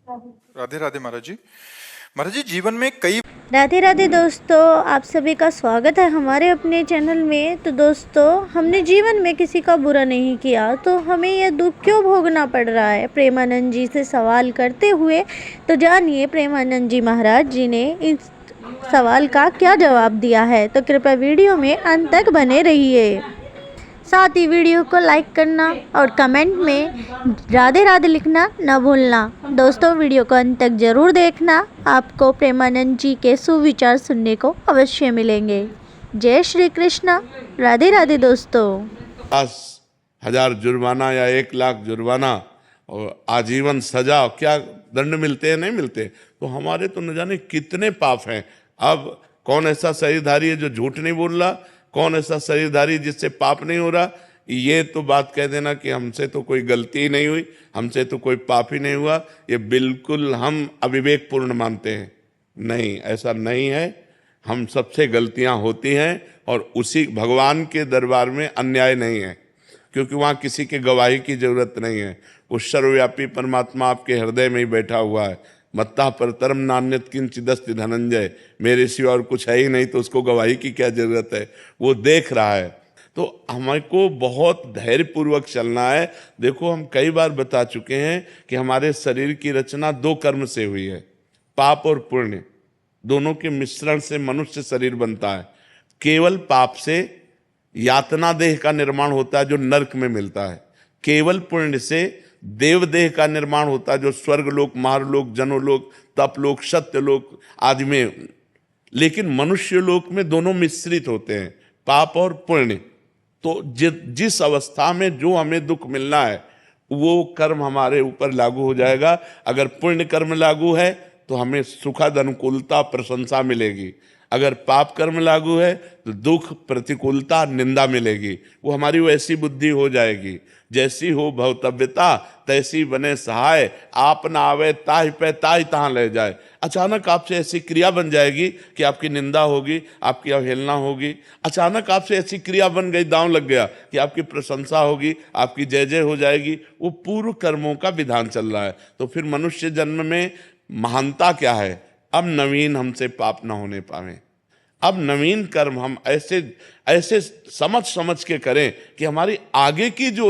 राधे राधे महाराज जी। महाराज जी, जीवन में कई राधे राधे दोस्तों, आप सभी का स्वागत है हमारे अपने चैनल में। तो दोस्तों, हमने जीवन में किसी का बुरा नहीं किया तो हमें यह दुख क्यों भोगना पड़ रहा है? प्रेमानंद जी से सवाल करते हुए तो जानिए प्रेमानंद जी महाराज जी ने इस सवाल का क्या जवाब दिया है। तो कृपया वीडियो में अंत तक बने रहिए, साथ ही वीडियो को लाइक करना और कमेंट में राधे राधे लिखना न भूलना। दोस्तों, वीडियो को अंत तक जरूर देखना, आपको प्रेमानंद जी के सुविचार सुनने को अवश्य मिलेंगे। जय श्री कृष्णा, राधे राधे दोस्तों। 10,000 जुर्माना या 1,00,000 जुर्माना और आजीवन सजा, क्या दंड मिलते हैं? नहीं मिलते। तो हमारे तो न जाने कितने पाप हैं। अब कौन ऐसा शरीरधारी है जो झूठ नहीं बोल रहा? कौन ऐसा शरीरधारी जिससे पाप नहीं हो रहा? ये तो बात कह देना कि हमसे तो कोई गलती ही नहीं हुई, हमसे तो कोई पाप ही नहीं हुआ, ये बिल्कुल हम अविवेकपूर्ण मानते हैं। नहीं, ऐसा नहीं है। हम सबसे गलतियां होती हैं और उसी भगवान के दरबार में अन्याय नहीं है, क्योंकि वहाँ किसी के गवाही की जरूरत नहीं है। वो सर्वव्यापी परमात्मा आपके हृदय में ही बैठा हुआ है। मत्ता परतरम नान्यत किंचिदस्ति धनंजय, मेरे सिवा और कुछ है ही नहीं, तो उसको गवाही की क्या जरूरत है? वो देख रहा है। तो हमको बहुत धैर्यपूर्वक चलना है। देखो, हम कई बार बता चुके हैं कि हमारे शरीर की रचना 2 कर्म से हुई है, पाप और पुण्य। दोनों के मिश्रण से मनुष्य शरीर बनता है। केवल पाप से यातना देह का निर्माण होता है जो नरक में मिलता है। केवल पुण्य से देव देह का निर्माण होता है जो स्वर्गलोक, महारलोक, जनोलोक, तपलोक, सत्यलोक आदि में। लेकिन मनुष्य लोक में दोनों मिश्रित होते हैं, पाप और पुण्य। तो जिस अवस्था में जो हमें दुख मिलना है वो कर्म हमारे ऊपर लागू हो जाएगा। अगर पुण्य कर्म लागू है तो हमें सुखद अनुकूलता प्रशंसा मिलेगी। अगर पाप कर्म लागू है तो दुख प्रतिकूलता निंदा मिलेगी। वो हमारी वैसी बुद्धि हो जाएगी, जैसी हो भवतव्यता तैसी बने सहाय, आप ना आवे ताहि पे ताहि तहाँ ले जाए। अचानक आपसे ऐसी क्रिया बन जाएगी कि आपकी निंदा होगी, आपकी अवहेलना होगी। अचानक आपसे ऐसी क्रिया बन गई, दांव लग गया, कि आपकी प्रशंसा होगी, आपकी जय जय हो जाएगी। वो पूर्व कर्मों का विधान चल रहा है। तो फिर मनुष्य जन्म में महानता क्या है? अब नवीन हमसे पाप ना होने पावे। अब नवीन कर्म हम ऐसे ऐसे समझ समझ के करें कि हमारी आगे की जो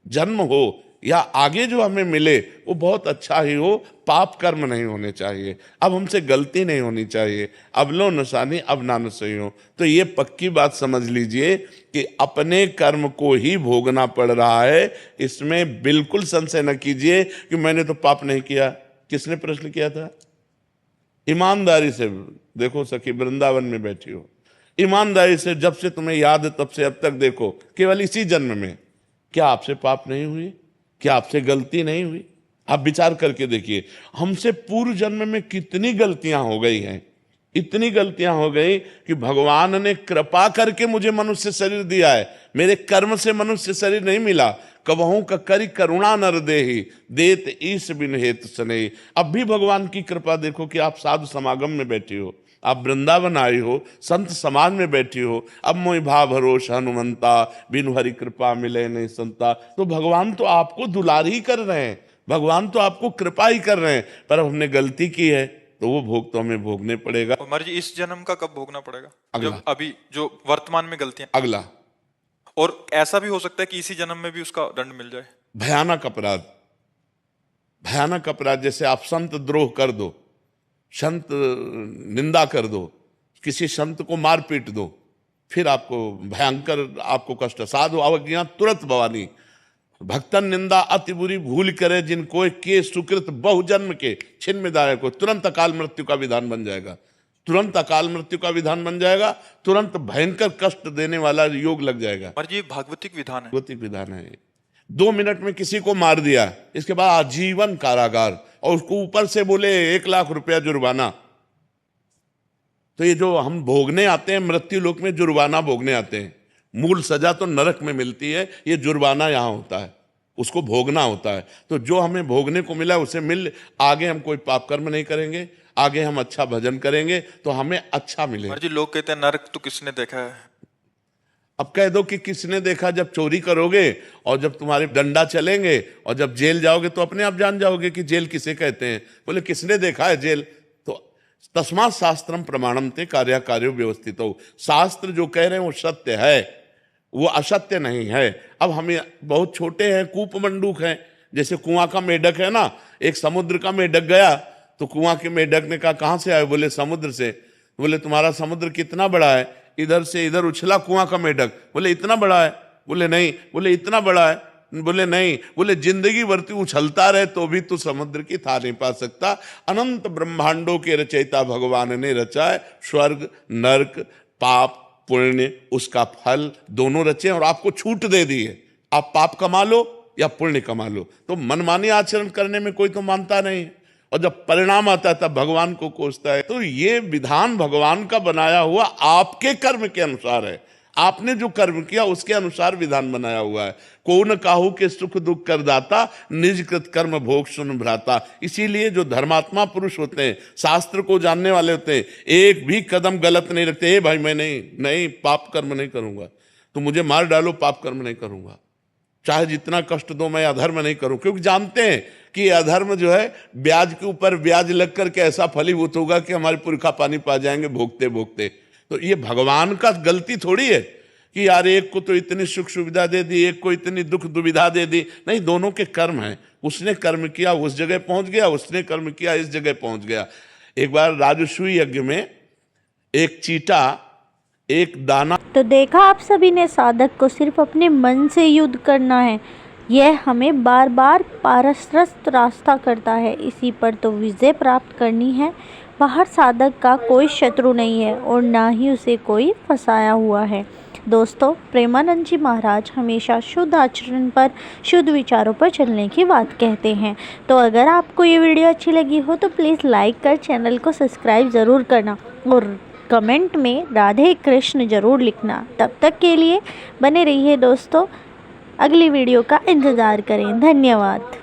जन्म हो या आगे जो हमें मिले वो बहुत अच्छा ही हो। पाप कर्म नहीं होने चाहिए। अब हमसे गलती नहीं होनी चाहिए। अब लो नसानी अब ना सही हो। तो ये पक्की बात समझ लीजिए कि अपने कर्म को ही भोगना पड़ रहा है। इसमें बिल्कुल संशय न कीजिए कि मैंने तो पाप नहीं किया। किसने प्रश्न किया था? ईमानदारी से देखो सखी, वृंदावन में बैठी हो, ईमानदारी से जब से तुम्हें याद है तब से अब तक देखो, केवल इसी जन्म में क्या आपसे पाप नहीं हुई? क्या आपसे गलती नहीं हुई? आप विचार करके देखिए, हमसे पूर्व जन्म में कितनी गलतियां हो गई हैं। इतनी गलतियां हो गई कि भगवान ने कृपा करके मुझे मनुष्य शरीर दिया है। मेरे कर्म से मनुष्य शरीर नहीं मिला। कबहू का करी करुणा नर देहि, देत ईश बिन हेत सने। अब भी भगवान की कृपा देखो कि आप साधु समागम में बैठी हो, आप वृंदावन आई हो, संत समाज में बैठी हो। अब मोहि भाव भरोस हनुमंता, बिनु हरि कृपा मिले नहीं संता। तो भगवान तो आपको दुलार ही कर रहे हैं, भगवान तो आपको कृपा ही कर रहे हैं। पर अब हमने गलती की है तो वो भोग तो हमें भोगने पड़ेगा। और महाराज जी, इस जन्म का कब भोगना पड़ेगा? अगला। जब अभी जो वर्तमान में गलतियां, अगला। और ऐसा भी हो सकता है कि इसी जन्म में भी उसका दंड मिल जाए। भयानक अपराध, भयानक अपराध। जैसे आप संत द्रोह कर दो, संत निंदा कर दो, किसी संत को मार पीट दो, फिर आपको भयंकर आपको कष्ट। साधु अवज्ञा तुरंत भवानी, भक्तन निंदा अति बुरी भूल करे, जिनको के सुकृत बहुजन्म के छिन्न दायक को। तुरंत अकाल मृत्यु का विधान बन जाएगा, तुरंत अकाल मृत्यु का विधान बन जाएगा, तुरंत भयंकर कष्ट देने वाला योग लग जाएगा। महाराज जी, भागवतिक विधान है। भागवतिक विधान है। 2 मिनट में किसी को मार दिया, इसके बाद आजीवन कारागार, और उसको ऊपर से बोले 1,00,000 रुपया जुर्माना। तो ये जो हम भोगने आते हैं मृत्यु लोक में, जुर्माना भोगने आते हैं। मूल सजा तो नरक में मिलती है, ये जुर्माना यहाँ होता है, उसको भोगना होता है। तो जो हमें भोगने को मिला उसे मिल, आगे हम कोई पाप कर्म नहीं करेंगे, आगे हम अच्छा भजन करेंगे तो हमें अच्छा मिलेगा। महाराज जी, लोग कहते हैं नरक तो किसने देखा है? अब कह दो कि किसने देखा, जब चोरी करोगे और जब तुम्हारे डंडा चलेंगे और जब जेल जाओगे तो अपने आप जान जाओगे कि जेल किसे कहते हैं। बोले किसने देखा है जेल? तो तस्मात् शास्त्रम प्रमाणम ते कार्याकार्यो व्यवस्थित हो। शास्त्र जो कह रहे हैं वो सत्य है, वो असत्य नहीं है। अब हम बहुत छोटे हैं, कूप मंडूक हैं, जैसे कुआं का मेढक है ना, एक समुद्र का मेढक गया तो कुआं के मेढक ने कहा कहां से आए? बोले समुद्र से। बोले तुम्हारा समुद्र कितना बड़ा है? इधर से इधर उछला कुआं का मेढक। बोले इतना बड़ा है? बोले नहीं। बोले इतना बड़ा है? बोले नहीं। बोले जिंदगी भर तू उछलता रहे तो भी तू समुद्र की था नहीं पा सकता। अनंत ब्रह्मांडों के रचयिता भगवान ने रचा है, स्वर्ग नर्क पाप पुण्य उसका फल दोनों रचे और आपको छूट दे दी है, आप पाप कमा लो या पुण्य कमा लो। तो मनमानी आचरण करने में कोई तो मानता नहीं है, और जब परिणाम आता है तब भगवान को कोसता है। तो ये विधान भगवान का बनाया हुआ आपके कर्म के अनुसार है, आपने जो कर्म किया उसके अनुसार विधान बनाया हुआ है। को न काहू के सुख दुख कर दाता, निज कृत कर्म भोग सुन भ्राता। इसीलिए जो धर्मात्मा पुरुष होते हैं, शास्त्र को जानने वाले होते हैं, एक भी कदम गलत नहीं रखते। भाई मैं नहीं पाप कर्म नहीं करूंगा, तो मुझे मार डालो पाप कर्म नहीं करूंगा, चाहे जितना कष्ट दो मैं अधर्म नहीं करूं। क्योंकि जानते हैं कि अधर्म जो है ब्याज के ऊपर ब्याज लग करके ऐसा फलीभूत होगा कि हमारे पुरखा पानी पा जाएंगे भोगते भोगते। तो ये भगवान का गलती थोड़ी है कि यार एक को तो इतनी सुख सुविधा दे दी, एक को इतनी दुख दुविधा दे दी। नहीं, दोनों के कर्म हैं। उसने कर्म किया उस जगह पहुंच गया, उसने कर्म किया इस जगह पहुंच गया। एक बार राजसूय यज्ञ में एक चीटा एक दाना। तो देखा आप सभी ने, साधक को सिर्फ अपने मन से युद्ध करना है, यह हमें बार बार पारस्परिक रास्ता करता है। इसी पर तो विजय प्राप्त करनी है। बाहर साधक का कोई शत्रु नहीं है और ना ही उसे कोई फंसाया हुआ है। दोस्तों, प्रेमानंद जी महाराज हमेशा शुद्ध आचरण पर, शुद्ध विचारों पर चलने की बात कहते हैं। तो अगर आपको ये वीडियो अच्छी लगी हो तो प्लीज़ लाइक कर चैनल को सब्सक्राइब ज़रूर करना और कमेंट में राधे कृष्ण ज़रूर लिखना। तब तक के लिए बने रहिए दोस्तों, अगली वीडियो का इंतज़ार करें। धन्यवाद।